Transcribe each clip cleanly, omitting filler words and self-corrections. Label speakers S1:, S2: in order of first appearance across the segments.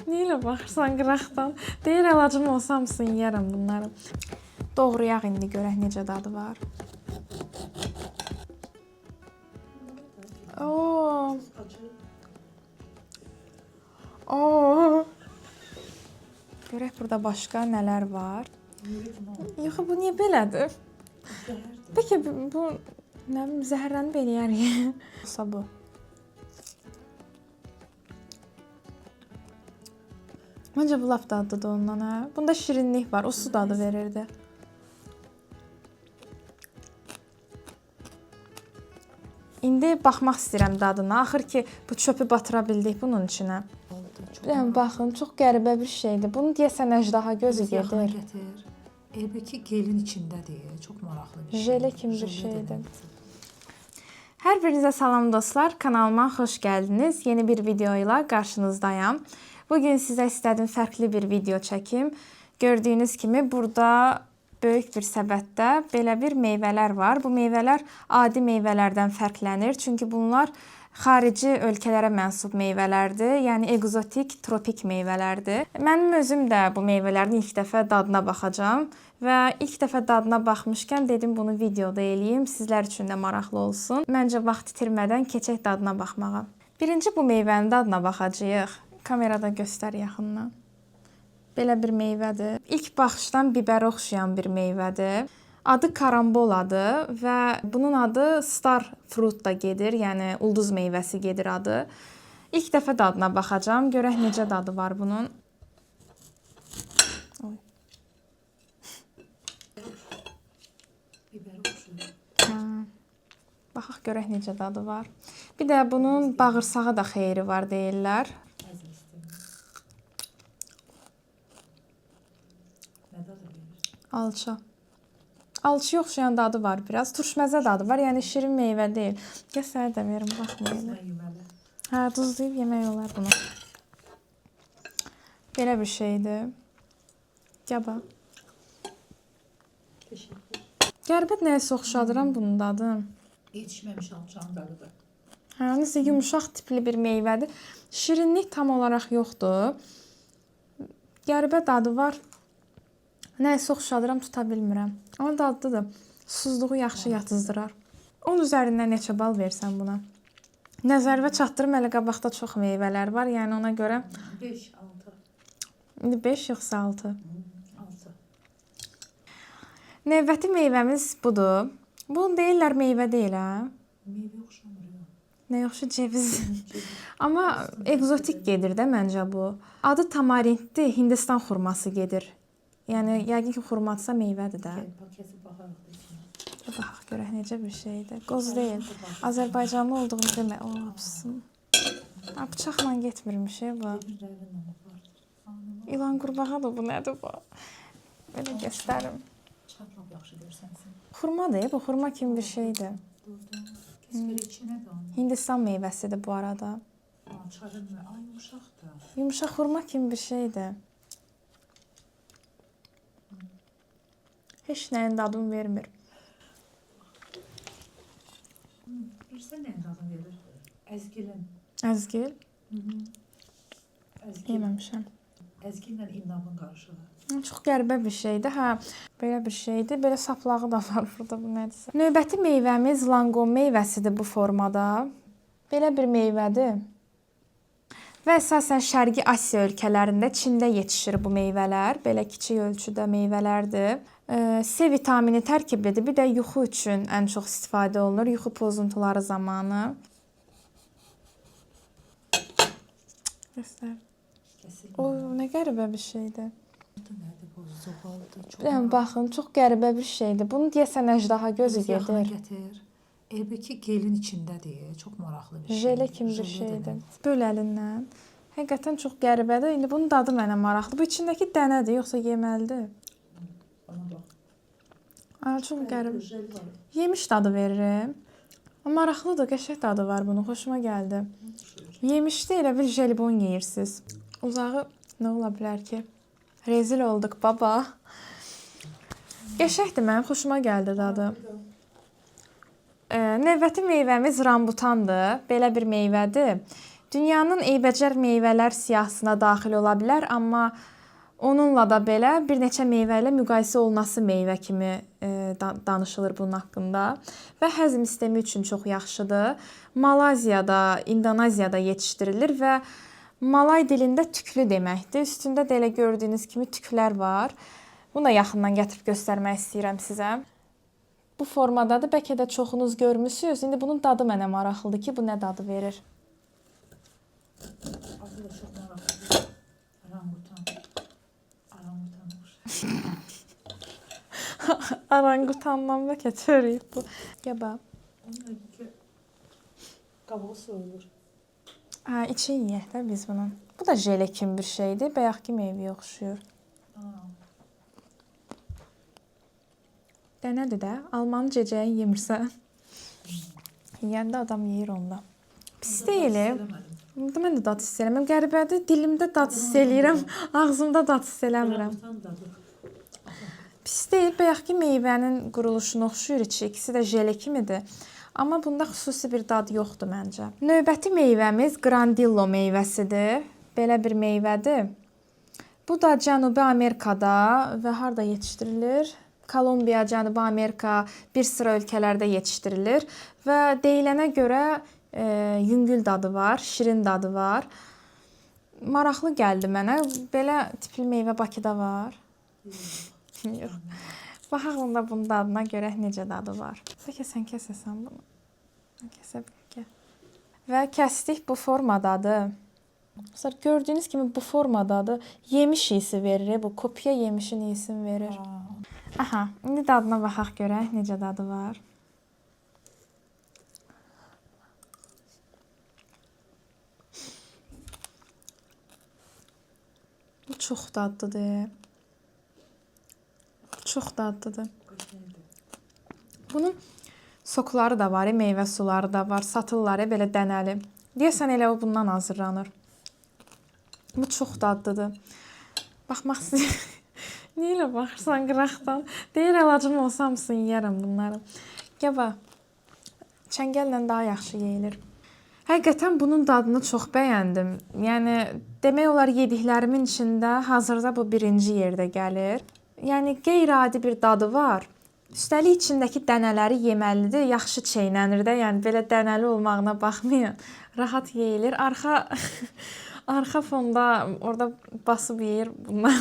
S1: Niyə elə baxırsan qıraqdan? Deyir əlacım olsa hamısını yeyərəm bunları. Doğrayaq indi görək necə dadı var. Oo. Oo. Görək burada başqa nələr var. Yox, bu niyə belədir? Bəlkə bu nə bilim zəhərlənib eləyərik. Olsa bu. Məncə bu lap dadlıdır ondan, hə? Bunda şirinlik var, o su dadı verirdi. İndi baxmaq istəyirəm dadına. Axır ki, bu çöpü batıra bildik bunun içinə. Yəni, baxın, çox qəribə bir şeydir. Bunu deyəsən əjdaha gözü gedir.
S2: Elbəki gelin içindədir. Çox maraqlı bir şey.
S1: Jele kimi bir şeydir. Hər birinizə salam dostlar. Kanalıma xoş gəldiniz. Yeni bir video ilə qarşınızdayam. Bugün sizə istədim fərqli bir video çəkim. Gördüyünüz kimi burada böyük bir səbətdə belə bir meyvələr var. Bu meyvələr adi meyvələrdən fərqlənir. Çünki bunlar xarici ölkələrə mənsub meyvələrdir. Yəni ekzotik, tropik meyvələrdir. Mənim özüm də bu meyvələrin ilk dəfə dadına baxacağam. Və ilk dəfə dadına baxmışkən dedim bunu videoda eləyim. Sizlər üçün də maraqlı olsun. Məncə vaxt itirmədən keçək dadına baxmağa. Birinci bu meyvənin dadına baxacağıq. Kamerada göstər yaxından. Belə bir meyvədir. İlk baxışdan bibərə oxşayan bir meyvədir. Adı karamboladır və bunun adı star fruit da gedir, yəni ulduz meyvəsi gedir adı. İlk dəfə dadına baxacağam, görək necə dadı var bunun. Baxaq görək necə dadı var. Bir də bunun bağırsağı da xeyri var deyirlər. Alça. Alçıya oxşayan dadı var biraz. Turşməzə dadı var. Yəni şirin meyvə deyil. Gəl sənə də verim, baxmayın. Hə, duzlayıb yemək olar bunu. Belə bir şeydir. Gəl bax. Qəribə nəyisə oxşadıram bunun dadını.
S2: Yetişməmiş alçağın dadıdır.
S1: Hə, nəsə yumuşaq tipli bir meyvədir. Şirinlik tam olaraq yoxdur. Qəribə dadı var. Nəyisə oxşadıram, tuta bilmirəm. Amma dadlıdır. Susuzluğu yaxşı yatızdırar. 10 üzərindən neçə bal versən buna? Nəzərimə çatdırım, hələ qabaqda çox meyvələr var. Yəni ona görə
S2: 5-6.
S1: İndi 5 yoxsa 6?
S2: 6.
S1: Növbəti meyvəmiz budur. Bunu deyirlər meyvə deyil, hə?
S2: Meyvə oxşamır.
S1: Nə yaxşı ceviz. Amma ekzotik gedir də məncə bu. Adı tamarinddir, Hindistan xurması gedir. Yəni yəqin ki, xurmadsa meyvədir də. Baxaq görək necə bir şeydir. Qoz deyil. Azərbaycanlı olduğunu demə. O, hapsın. Bıçaqla getmirmiş bu. İlan qurbağadır bu, nədir bu? Belə göstərim. Xurmadır, bu xurma kimi bir şeydir. Hindistan meyvəsidir bu arada. Yumuşaq xurma kimi bir şeydir. Heç nəyin dadını vermir.
S2: Bilirsən nəyin dadını verir? Əzgilin.
S1: Əzgil? Yeməmişəm.
S2: Əzgillə innabın qarışığı.
S1: Çox qəribə bir şeydir. Hə, belə bir şeydir. Belə saplağı da var burada, bu nədirsə. Növbəti meyvəmiz lanqon meyvəsidir bu formada. Belə bir meyvədir. Və əsasən Şərqi Asiya ölkələrində, Çində yetişir bu meyvələr. Belə kiçik ölçüdə meyvələrdir. C vitamini tərkiblidir. Bir də yuxu üçün ən çox istifadə olunur. Yuxu pozuntuları zamanı. Göstər. O, nə qəribə bir şeydir. Baxın, çox qəribə bir şeydir. Bunu deyəsən əjdaha gözü gedir.
S2: Elbəki gelin içindədir. Çox maraqlı bir şeydir.
S1: Jele kimi bir şeydir. Böl əlindən. Həqiqətən çox qəribədir. İndi bunun dadı mənə maraqlı. Bu içindəki dənədir, yoxsa yeməlidir? Çox qəribə. Yemiş dadı veririm. Maraqlıdır, qəşəng dadı var bunun. Xoşuma gəldi. Yemişdə elə bir jelibon yeyirsiniz. Uzağı nə ola bilər ki? Rezil olduq baba. Qəşəngdir, mənim xoşuma gəldi dadı. Növbəti meyvəmiz rambutandır. Belə bir meyvədir. Dünyanın eybəcər meyvələr siyahısına daxil ola bilər, amma onunla da belə bir neçə meyvə ilə müqayisə olunası meyvə kimi danışılır bunun haqqında və həzm sistemi üçün çox yaxşıdır. Malayziyada, İndoneziyada yetişdirilir və Malay dilində tüklü deməkdir. Üstündə də elə gördüyünüz kimi tüklər var. Bunu da yaxından gətirib göstərmək istəyirəm sizə. Bu formadadır. Bəlkə də çoxunuz görmüsünüz. İndi bunun dadı mənə maraqlıdır ki, bu nə dadı verir?
S2: Adı da çok meraklı. Orangutan.
S1: Orangutandan bəlkə çörəyib bu. Gəbə.
S2: Onun kabuğu soyulur.
S1: Hə, için yeyək də biz bunun. Bu da jele kimi bir şeydir. Bayaqki meyvəyə oxşuyur. Dənədir də. Almanı cəcəyi yemirsə. Yeyəndə adam yeyir onda. Pis deyil. Bunda mən də dad hiss eləmirəm. Qəribədir. Dilimdə dad hiss eləyirəm. Ağzımda dad hiss eləmirəm. Pis deyil. Bayaqki meyvənin quruluşuna oxşuyur içi. İkisi də jele kimidir. Amma bunda xüsusi bir dad yoxdur məncə. Növbəti meyvəmiz Grandillo meyvəsidir. Belə bir meyvədir. Bu da Cənubi Amerikada və harda yetişdirilir? Kolumbiya, Cənubi Amerika, bir sıra ölkələrdə yetişdirilir və deyilənə görə yüngül dadı var, şirin dadı var. Maraqlı gəldi mənə. Belə tipli meyvə Bakıda var. Yox. Baxaq da bunun dadına görə necə dadı var. Bəlkə sən kəsəsən bunu. Kəsə bəlkə. Və kəsdik bu formadadır. Sonra gördüyünüz kimi bu formadadır. Yemiş iyisi verir. Bu kopya yemişin iyisini verir. Aha, indi dadına baxaq görək necə dadı var. Bu çox dadlıdır. Çox dadlıdır. Bunun sokları da var, meyvə suları da var, satırlar belə dənəli. Deyəsən elə o bundan hazırlanır. Bu çox dadlıdır. Baxmaq istəyirəm. Niyə elə baxırsan qıraqdan? Deyir əlacım olsa hamısını yeyərəm bunları. Gəbə, çəngəllə daha yaxşı yeyilir. Həqiqətən bunun dadını çox bəyəndim. Yəni, demək olar yediklərimin içində hazırda bu birinci yerdə gəlir. Yəni, qeyri-adi bir dadı var. Üstəlik içindəki dənələri yeməlidir, yaxşı çeynənir də. Yəni, belə dənəli olmağına baxmayın. Rahat yeyilir. Arxa fonda orada basıb yeyir bunlar.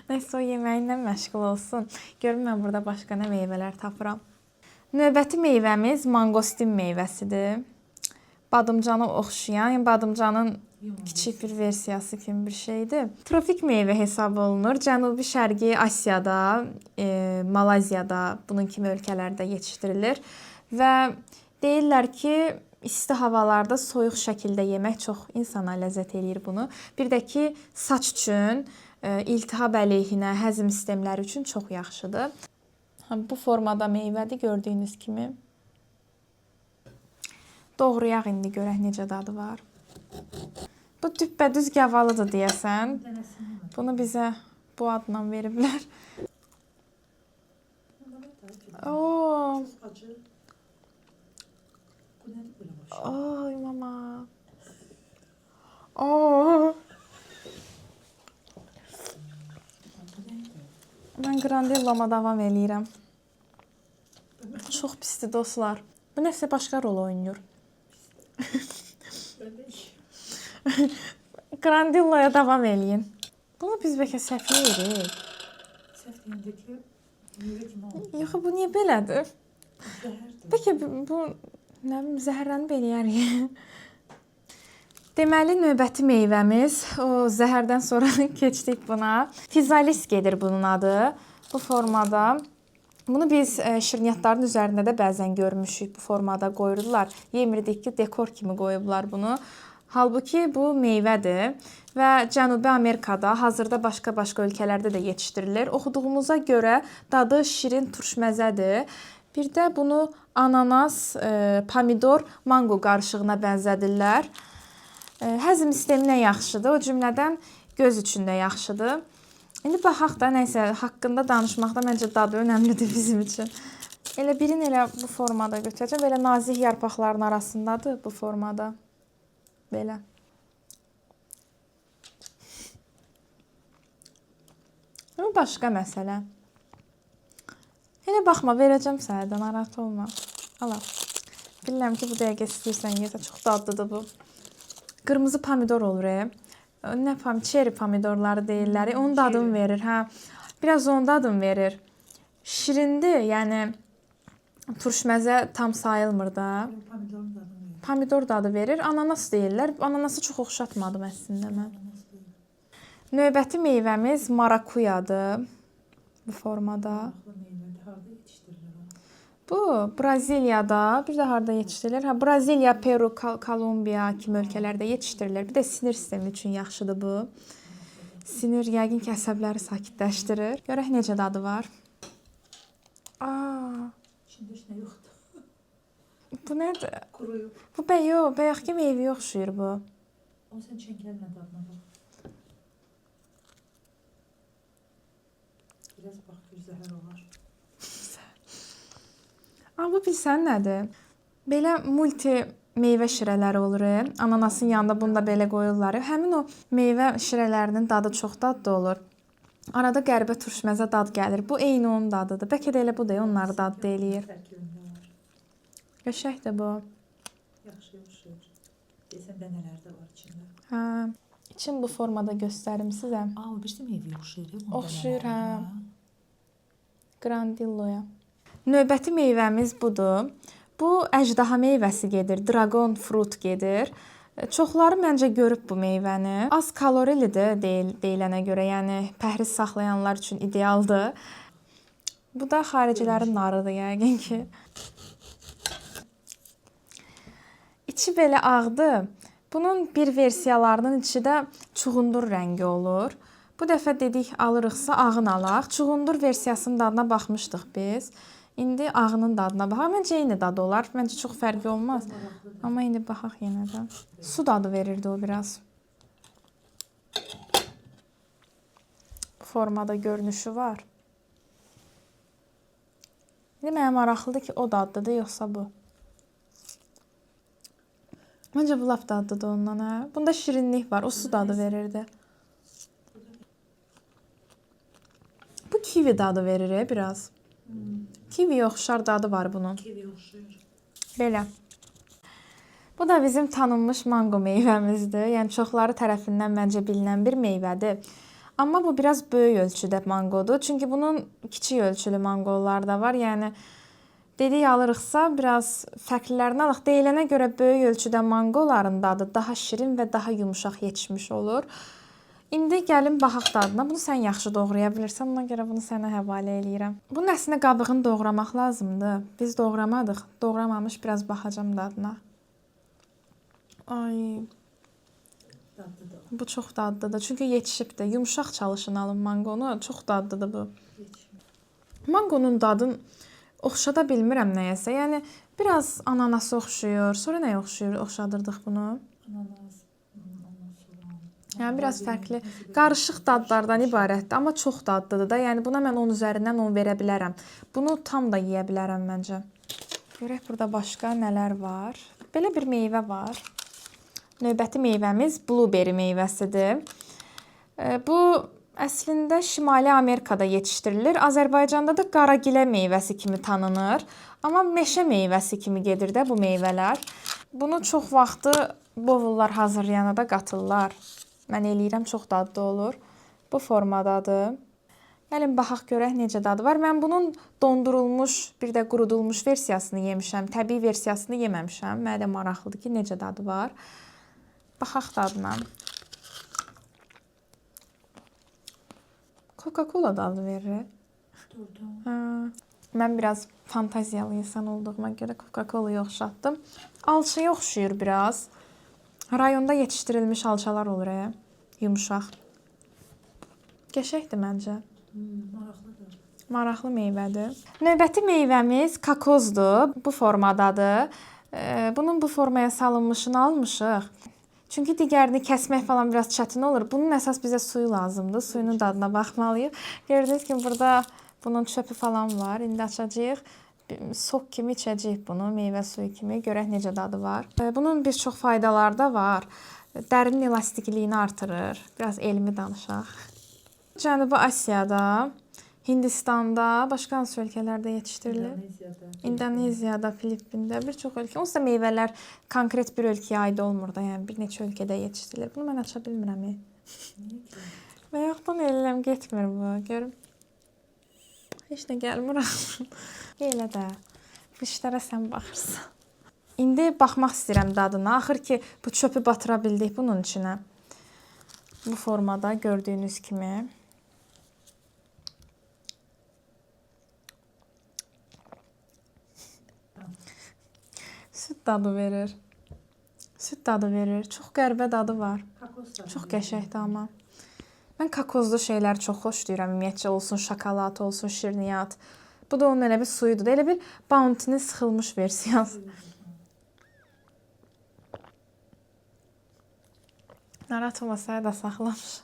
S1: Nəysə o yeməyinlə məşğul olsun. Görün mən burada başqa nə meyvələr tapıram. Növbəti meyvəmiz mangostin meyvəsidir. Badımcana oxşayan, yəni badımcanın kiçik bir versiyası kimi bir şeydir. Tropik meyvə hesab olunur. Cənubi Şərqi Asiyada, Malayziyada, bunun kimi ölkələrdə yetişdirilir və deyirlər ki, isti havalarda soyuq şəkildə yemək çox insana ləzzət eləyir bunu. Bir də ki, saç üçün, iltihab əleyhinə, həzm sistemləri üçün çox yaxşıdır. Bu formada meyvədir gördüyünüz kimi. Doğrayaq indi görək necə dadı var. Bu düppədüz gavalıdır deyəsən. Bunu bizə bu adla veriblər. Oo. Ay mama. Oo. Mən Grandillama davam eləyirəm. Çox pisdir dostlar. Bu nəsə başqa rol oynayır. Grandillaya davam eləyin. Bunu biz bəlkə səhv yeyirik.
S2: Səhv deyəndəki meyvə kimi olur.
S1: Yox, bu niyə belədir?
S2: Zəhərdir.
S1: Bəlkə bu nə bilim zəhərlənib eləyərik. Deməli növbəti meyvəmiz, o zəhərdən sonra keçdik buna. Fizalis gedir bunun adı. Bu formada. Bunu biz şirniyyatların üzərində də bəzən görmüşük. Bu formada qoyurdular. Yemirdik ki, dekor kimi qoyublar bunu. Halbuki bu meyvədir və Cənubi Amerikada, hazırda başqa ölkələrdə də yetişdirilir. Oxuduğumuza görə dadı şirin turşməzədir. Bir də bunu ananas, pomidor, mango qarışığına bənzədirlər. Həzm sisteminə yaxşıdır, o cümlədən göz üçün də yaxşıdır. İndi baxaq da nəsə haqqında danışmaqda məncə dadı önəmlidir bizim üçün. Elə birini elə bu formada götürəcəm. Belə nazik yarpaqların arasındadır bu formada. Belə. Bu başqa məsələ. Elə baxma, verəcəm sənə də, narahat olma. Al. Bilirəm ki, bu dəqiqə istəyirsən yesə, çox dadlıdır bu. Qırmızı pomidor olur. Nə çeri pomidorları deyirlər. Onun dadını verir, hə. Biraz onun dadını verir. Şirindir, yəni turşməzə tam sayılmır da.
S2: Pomidorun dadını verir.
S1: Pomidor dadı verir. Ananas deyirlər. Ananası çox oxşatmadım əslində mən. Növbəti meyvəmiz marakuyadır. Bu formada.
S2: Harda yetişdirilir?
S1: Bu Braziliyada, bir də harda yetişdirilir? Hə, Braziliya, Peru, Kolumbiya kimi ölkələrdə yetişdirilir. Bir də sinir sistemi üçün yaxşıdır bu. Sinir yəqin ki, əsəbləri sakitləşdirir. Görək necə dadı var.
S2: İçində heç nə yoxdur.
S1: Bu nədir?
S2: Quruyub.
S1: Bu bayaqki meyvəyə oxşuyur bu.
S2: O sən çəngəllə dadına bax. Biraz bax, bir zəhər olar.
S1: Bu bilsən nədir? Belə multi meyvə şirələri olur. Ananasın yanında bunu da belə qoyurlar. Həmin o meyvə şirələrinin dadı çox dadlı olur. Arada qəribə turşməzə dad gəlir. Bu eyni onun dadıdır. Bəlkə də elə bu da onları dadlı eləyir.
S2: Tərkibində var.
S1: Qəşəngdir bu.
S2: Yaxşı oxşuyur. Deyəsən dənələr də var içində.
S1: Hə. İçin bu formada göstərim sizə.
S2: O birisi meyvəyə oxşuyur.
S1: Oxşuyur, hə. Grandilloya. Növbəti meyvəmiz budur. Bu əjdaha meyvəsi gedir. Dragon fruit gedir. Çoxları məncə görüb bu meyvəni. Az kalorilidir deyilənə görə, yəni pəhriz saxlayanlar üçün idealdır. Bu da xaricilərin narıdır yəqin ki. İçi belə ağdır. Bunun bir versiyalarının içi də çuğundur rəngi olur. Bu dəfə dedik alırıqsa ağın alaq. Çuğundur versiyasının dadına baxmışdıq biz. İndi ağının dadına baxaq. Məncə eyni dadı olar. Məncə çox fərqi olmaz. Amma indi baxaq yenə də. Su dadı verirdi o biraz. Bu formada görünüşü var. İndi mənə maraqlıdır ki, o dadlıdır, yoxsa bu. Məncə bu lap dadlıdır ondan, hə? Bunda şirinlik var. O su dadı verirdi. Bu kivi dadı verir, biraz. Kiviyə oxşar dadı var bunun.
S2: Kiviyə oxşuyur.
S1: Belə. Bu da bizim tanınmış mango meyvəmizdir. Yəni çoxları tərəfindən məncə bilinən bir meyvədir. Amma bu biraz böyük ölçüdə mangodur. Çünki bunun kiçik ölçülü mangolar da var. Yəni dedik alırıqsa biraz fərqlilərini alaq. Deyilənə görə böyük ölçüdə mangoların dadı daha şirin və daha yumşaq yetişmiş olur. İndi gəlin baxaq dadına. Bunu sən yaxşı doğraya bilirsən. Ona görə bunu sənə həvalə eləyirəm. Bunun əslində qabığını doğramaq lazımdır. Biz doğramadıq. Doğramamış biraz baxacam dadına. Ay.
S2: Dadlıdır.
S1: Bu çox dadlıdır. Çünki yetişibdir. Yumşaq çalışın alın mangonu. Çox dadlıdır bu. Mangonun dadını oxşada bilmirəm nəyəsə. Yəni biraz ananasa oxşuyur. Sonra nəyə oxşuyur? Oxşadırdıq bunu.
S2: Ananas.
S1: Yəni biraz fərqli, qarışıq dadlardan ibarətdir, amma çox dadlıdır da. Yəni buna mən 10 üzərindən 10 verə bilərəm. Bunu tam da yeyə bilərəm məncə. Görək burada başqa nələr var. Belə bir meyvə var. Növbəti meyvəmiz blueberry meyvəsidir. Bu əslində Şimali Amerikada yetişdirilir. Azərbaycanda da qaragilə meyvəsi kimi tanınır. Amma meşə meyvəsi kimi gedir də bu meyvələr. Bunu çox vaxtı bovullar hazırlayana da qatırlar. Mən eləyirəm, çox dadlı olur. Bu formadadır. Gəlin baxaq görək necə dadı var. Mən bunun dondurulmuş, bir də qurudulmuş versiyasını yemişəm. Təbii versiyasını yeməmişəm. Mənə də maraqlıdır ki, necə dadı var. Baxaq dadına. Coca-Cola dadı verir. Mən biraz fantaziyalı insan olduğuma görə Coca-Cola'ya oxşatdım. Alçaya oxşuyur biraz. Rayonda yetişdirilmiş alçalar olur, yumşaq. Qəşəngdir məncə.
S2: Maraqlıdır.
S1: Maraqlı meyvədir. Növbəti meyvəmiz kakozdur. Bu formadadır. Bunun bu formaya salınmışını almışıq. Çünki digərini kəsmək falan biraz çətin olur. Bunun əsas bizə suyu lazımdır. Suyunun dadına baxmalıyıq. Gördüyünüz kimi burada bunun çöpü falan var. İndi açacağıq. sok kimi içəcəyik bunu, meyvə suyu kimi. Görək necə dadı var. Bunun bir çox faydaları da var. Dərinin elastikliğini artırır. Biraz elmi danışaq. Cənubi Asiyada, Hindistanda, başqa hansı ölkələrdə yetişdirilir? İndoneziyada, Filippində, bir çox ölkə. Onsuz da meyvələr konkret bir ölkəyə aid olmur da, yəni bir neçə ölkədə yetişdirilir. Bunu mən aça bilmirəm. Və yoxdan eləm getmir bu. Görüm. Heç nə gəlmir. Elə də. Bu işlərə sən baxırsan. İndi baxmaq istəyirəm dadına. Axır ki, bu çöpü batıra bildik bunun içinə. Bu formada gördüyünüz kimi. Süd dadı verir. Süd dadı verir. Çox qəribə dadı var. Çox qəşəngdir amma. Mən kakozlu şeylər çox xoşlayıram. Ümumiyyətcə olsun şokolad, olsun şirniyyat. Bu da onun elə bir suyudur. Elə bir Bounty-nin sıxılmış versiyası. Narahat olmasaydı da saxlamış.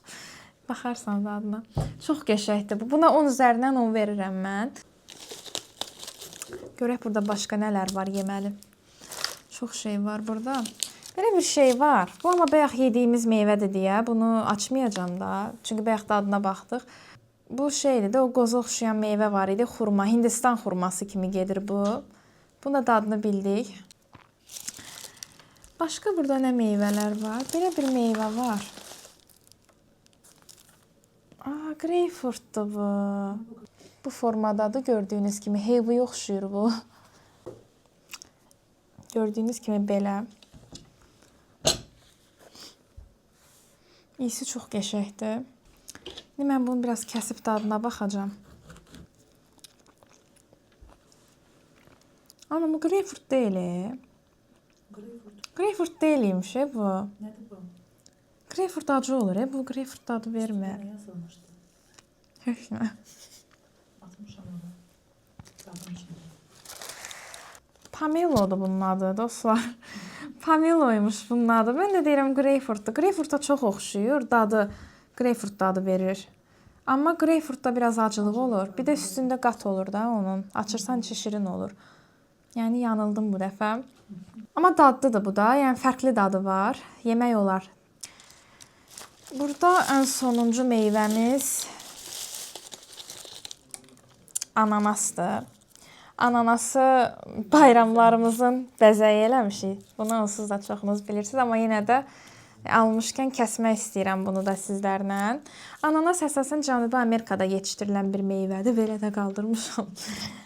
S1: Baxarsan dadına. Çox qəşəngdir bu. Buna 10 üzərindən 10 verirəm mən. Görək burada başqa nələr var yeməli. Çox şey var burada. Belə bir şey var. Bu amma bayaq yediyimiz meyvədir deyə bunu açmayacağam da. Çünki bayaq dadına baxdıq. Bu şeydir də, o qoza oxşayan meyvə var idi. Xurma, Hindistan xurması kimi gedir bu. Bunun da dadını bildik. Başqa burada nə meyvələr var? Belə bir meyvə var. Greyfurtdur bu. Bu formadadır gördüyünüz kimi. Heyvaya oxşuyur bu. Gördüyünüz kimi belə. İyisi çox qəşəngdir. İndi mən bunu biraz kəsib dadına baxacağam. Amma bu greyfurt deyil. Greyfurt deyilmiş bu.
S2: Nədir bu?
S1: Greyfurt acı olur. Bu greyfurt dadı vermir.
S2: Nəyə yazılmışdı?
S1: Heç nə.
S2: Atmışam onu. Dadın içində.
S1: Pamelo'dur bunun adı dostlar. Pamelo'ymuş bunun adı. Mən də deyirəm greyfurtdur. Greyfurta çox oxşuyur. Dadı, greyfurt dadı verir. Amma greyfurtda biraz acılıq olur. Bir də üstündə qat olur da onun. Açırsan içi şirin olur. Yəni yanıldım bu dəfə. Amma dadlıdır bu da. Yəni fərqli dadı var. Yemək olar. Burada ən sonuncu meyvəmiz ananasdır. Ananası bayramlarımızın bəzəyi eləmişik. Bunu onsuz da çoxunuz bilirsiniz. Amma yenə də almışkən kəsmək istəyirəm bunu da sizlərlə. Ananas əsasən Cənubi Amerikada yetişdirilən bir meyvədir. Belə də qaldırmışam.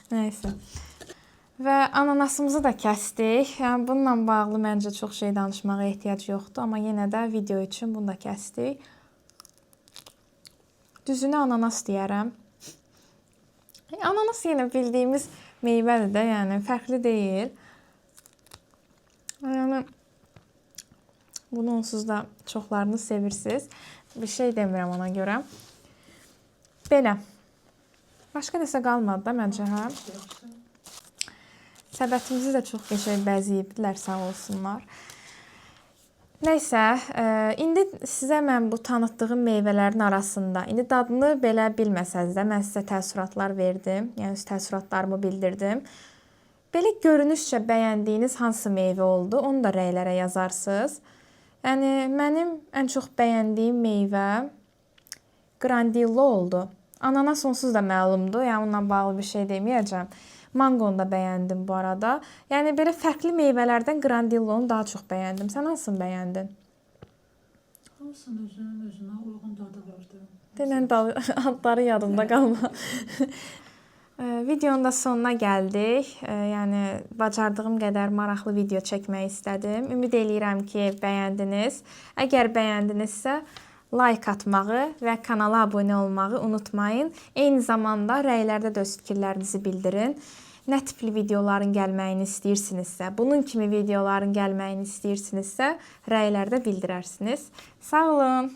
S1: Nəysə. Və ananasımızı da kəsdik. Yəni bununla bağlı məncə çox şey danışmağa ehtiyac yoxdur. Amma yenə də video üçün bunu da kəsdik. Düzünə ananas deyərəm. Ananas yenə bildiyimiz meyvədir də, yəni fərqli deyil. Yəni bunu onsuz da çoxlarınız sevirsiniz. Bir şey demirəm ona görə. Belə. Başqa nəsə qalmadı da məncə, hə? Səbətimizi də çox qəşəng bəzəyibdilər, sağ olsunlar. Nəysə, indi sizə mən bu tanıtdığım meyvələrin arasında, indi dadını belə bilməsəniz də, mən sizə təəssüratlar verdim, yəni öz təəssüratlarımı bildirdim. Belə görünüşcə bəyəndiyiniz hansı meyvə oldu, onu da rəylərə yazarsınız. Yəni, mənim ən çox bəyəndiyim meyvə Grandillo oldu. Ananas onsuz da məlumdur, yəni onunla bağlı bir şey deməyəcəm. Manqonu da bəyəndim bu arada. Yəni, belə fərqli meyvələrdən Grandillonu daha çox bəyəndim. Sən hansını bəyəndin?
S2: Hamısının özünə uyğun dadı vardı.
S1: Denən adları yadımda qalma. Videonun da sonuna gəldik. Yəni, bacardığım qədər maraqlı video çəkmək istədim. Ümid eləyirəm ki, bəyəndiniz. Əgər bəyəndinizsə, like atmağı və kanala abunə olmağı unutmayın. Eyni zamanda rəylərdə də öz fikirlərinizi bildirin. Nə tipli videoların gəlməyini istəyirsinizsə, bunun kimi videoların gəlməyini istəyirsinizsə, rəylərdə bildirərsiniz. Sağ olun.